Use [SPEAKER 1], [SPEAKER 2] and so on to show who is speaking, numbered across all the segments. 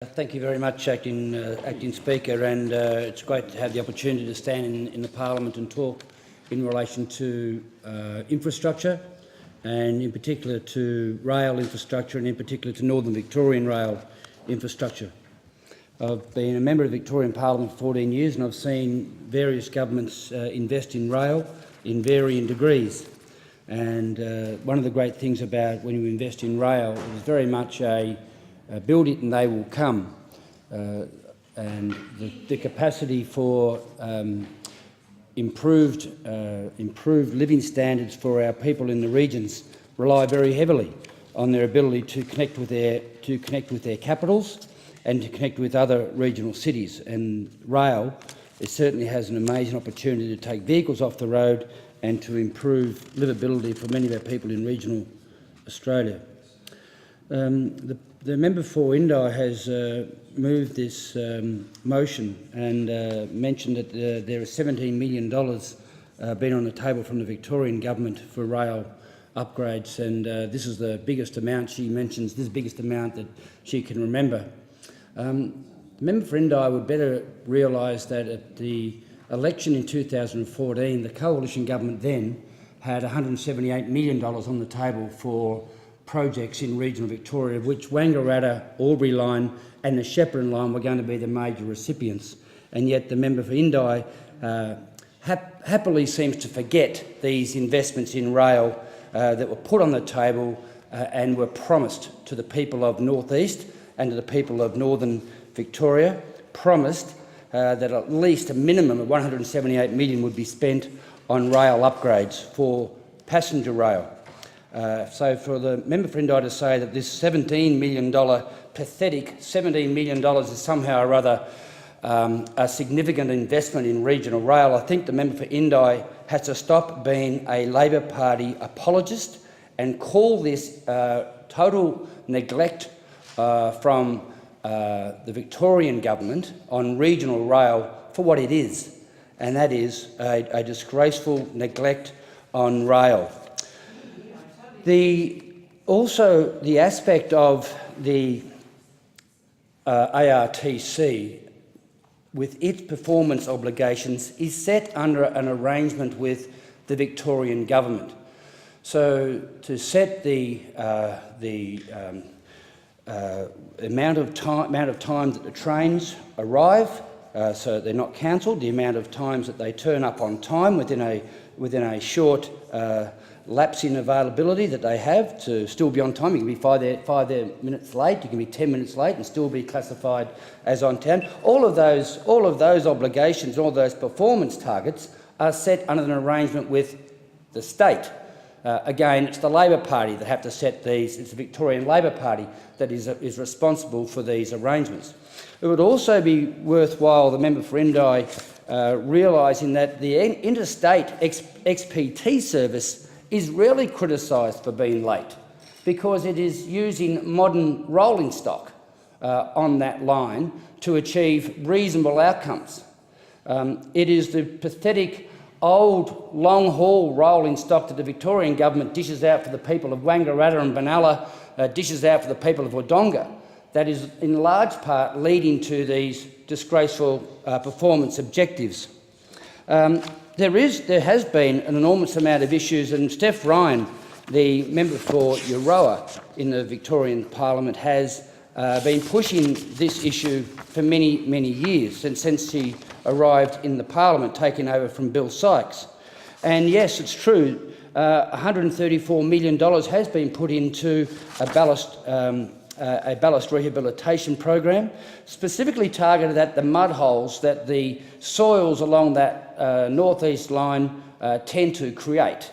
[SPEAKER 1] Thank you very much, Acting Speaker, and it's great to have the opportunity to stand in the Parliament and talk in relation to infrastructure, and in particular to rail infrastructure, and in particular to Northern Victorian rail infrastructure. I've been a member of the Victorian Parliament for 14 years, and I've seen various governments invest in rail in varying degrees. And one of the great things about when you invest in rail is very much a build it and they will come. And the capacity for improved living standards for our people in the regions rely very heavily on their ability to connect with their capitals and to connect with other regional cities. And rail, it certainly has an amazing opportunity to take vehicles off the road and to improve livability for many of our people in regional Australia. The member for Indi has moved this motion and mentioned that there is $17 million been on the table from the Victorian government for rail upgrades, and this is the biggest amount she mentions, this is the biggest amount that she can remember. The member for Indi would better realise that at the election in 2014, the coalition government then had $178 million on the table for projects in regional Victoria, of which Wangaratta, Albury line and the Shepparton line were going to be the major recipients. And yet the member for Indi happily seems to forget these investments in rail that were put on the table and were promised to the people of North East and to the people of Northern Victoria, promised that at least a minimum of $178 million would be spent on rail upgrades for passenger rail. So for the member for Indi to say that this $17 million, pathetic $17 million is somehow or other a significant investment in regional rail, I think the member for Indi has to stop being a Labor Party apologist and call this total neglect from the Victorian government on regional rail for what it is, and that is a disgraceful neglect on rail. Also, the aspect of the ARTC with its performance obligations is set under an arrangement with the Victorian government. So to set the amount of time that the trains arrive, so they're not cancelled, the amount of times that they turn up on time within a short lapse in availability that they have to still be on time. You can be five minutes late, you can be 10 minutes late and still be classified as on time. All of those obligations, all those performance targets are set under an arrangement with the state. Again, it's the Labor Party that have to set these. It's the Victorian Labor Party that is responsible for these arrangements. It would also be worthwhile, the member for Indi, realising that the interstate XPT service is rarely criticised for being late because it is using modern rolling stock on that line to achieve reasonable outcomes. It is the pathetic old long-haul rolling stock that the Victorian government dishes out for the people of Wangaratta and Benalla, dishes out for the people of Wodonga, that is in large part leading to these disgraceful performance objectives. There has been an enormous amount of issues, and Steph Ryan, the member for Euroa in the Victorian Parliament, has been pushing this issue for many, many years, since she arrived in the Parliament, taking over from Bill Sykes. And yes, it's true, $134 million has been put into a ballast rehabilitation program, specifically targeted at the mud holes that the soils along that northeast line tend to create.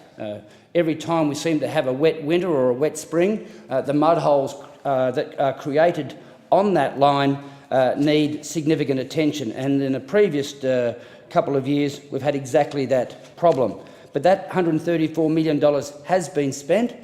[SPEAKER 1] Every time we seem to have a wet winter or a wet spring, the mud holes that are created on that line need significant attention, and in the previous couple of years we've had exactly that problem. But that $134 million has been spent,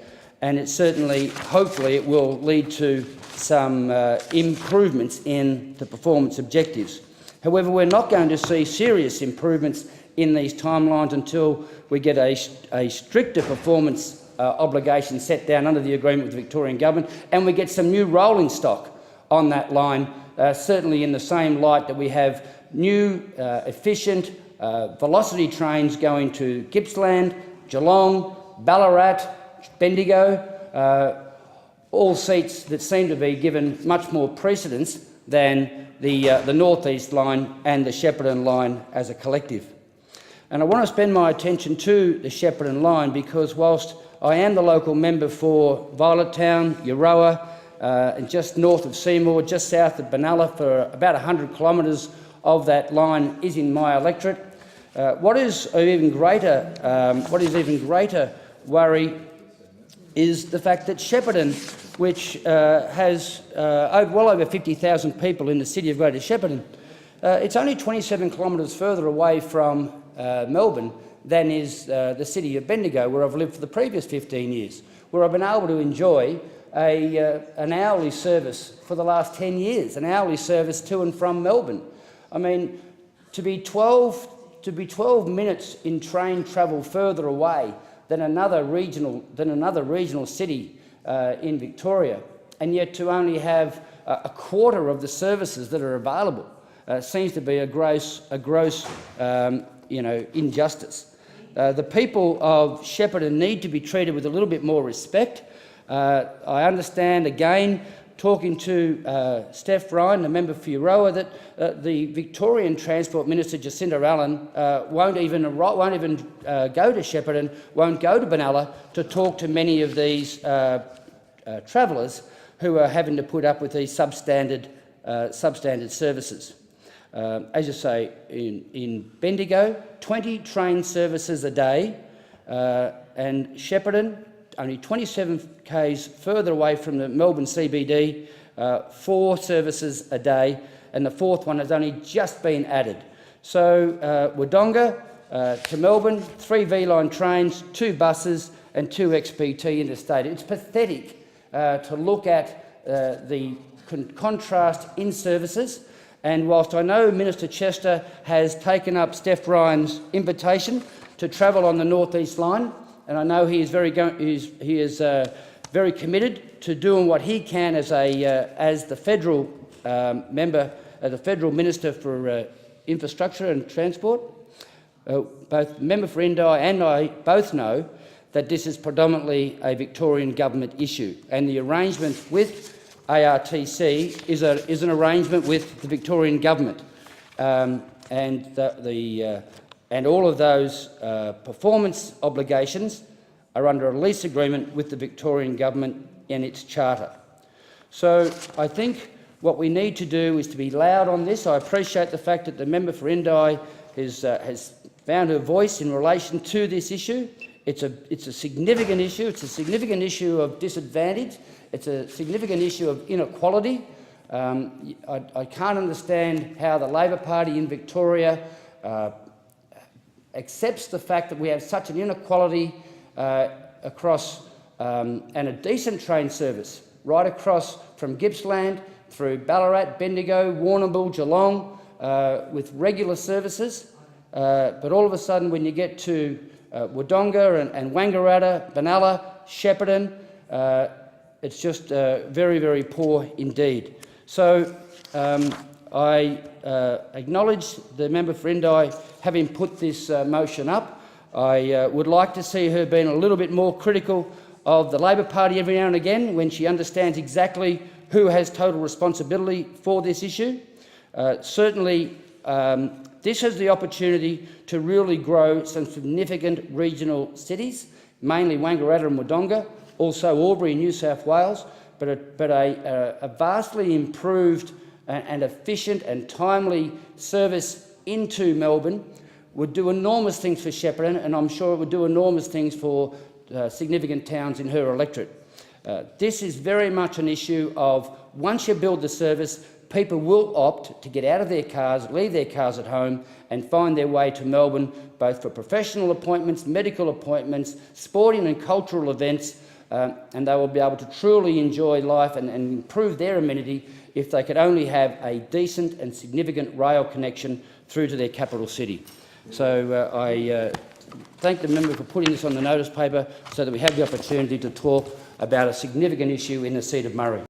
[SPEAKER 1] and it certainly, hopefully, it will lead to some improvements in the performance objectives. However, we're not going to see serious improvements in these timelines until we get a stricter performance obligation set down under the agreement with the Victorian government, and we get some new rolling stock on that line certainly in the same light that we have new, efficient velocity trains going to Gippsland, Geelong, Ballarat, Bendigo, all seats that seem to be given much more precedence than the North East line and the Shepparton line as a collective. And I want to spend my attention to the Shepparton line because whilst I am the local member for Violettown, Euroa, and just north of Seymour, just south of Benalla, for about 100 kilometres of that line is in my electorate. What is even greater worry is the fact that Shepparton, which has well over 50,000 people in the city of Greater Shepparton, it's only 27 kilometres further away from Melbourne than is the city of Bendigo, where I've lived for the previous 15 years, where I've been able to enjoy an hourly service for the last 10 years, an hourly service to and from Melbourne. I mean, to be 12 minutes in train travel further away than another regional city in Victoria, and yet to only have a quarter of the services that are available seems to be a gross injustice. The people of Shepparton need to be treated with a little bit more respect. I understand, again, talking to Steph Ryan, the member for Euroa, that the Victorian Transport Minister Jacinta Allen won't even go to Shepparton, won't go to Benalla to talk to many of these travellers who are having to put up with these substandard services. As you say, in Bendigo, 20 train services a day, and Shepparton, only 27 k's further away from the Melbourne CBD, 4 services a day, and the 4th one has only just been added. So Wodonga to Melbourne, 3 V-line trains, 2 buses and 2 XPT interstate. It's pathetic to look at the contrast in services. And whilst I know Minister Chester has taken up Steph Ryan's invitation to travel on the North East line, and I know he is very committed to doing what he can as the federal member, the federal minister for infrastructure and transport. Both the member for Indi and I both know that this is predominantly a Victorian government issue, and the arrangement with ARTC is an arrangement with the Victorian government, and all of those performance obligations are under a lease agreement with the Victorian government and its charter. So I think what we need to do is to be loud on this. I appreciate the fact that the member for Indi has found her voice in relation to this issue. It's a significant issue. It's a significant issue of disadvantage. It's a significant issue of inequality. I can't understand how the Labor Party in Victoria accepts the fact that we have such an inequality across and a decent train service right across from Gippsland through Ballarat, Bendigo, Warrnambool, Geelong, with regular services. But all of a sudden, when you get to Wodonga and Wangaratta, Benalla, Shepparton, it's just very, very poor indeed. So I acknowledge the member for Indi having put this motion up. I would like to see her being a little bit more critical of the Labor Party every now and again when she understands exactly who has total responsibility for this issue. Certainly, this has the opportunity to really grow some significant regional cities, mainly Wangaratta and Wodonga, also Albury in New South Wales, but a vastly improved and efficient and timely service into Melbourne would do enormous things for Shepparton, and I'm sure it would do enormous things for significant towns in her electorate. This is very much an issue of once you build the service, people will opt to get out of their cars, leave their cars at home and find their way to Melbourne, both for professional appointments, medical appointments, sporting and cultural events, and they will be able to truly enjoy life and improve their amenity if they could only have a decent and significant rail connection through to their capital city. So I thank the member for putting this on the notice paper so that we have the opportunity to talk about a significant issue in the seat of Murray.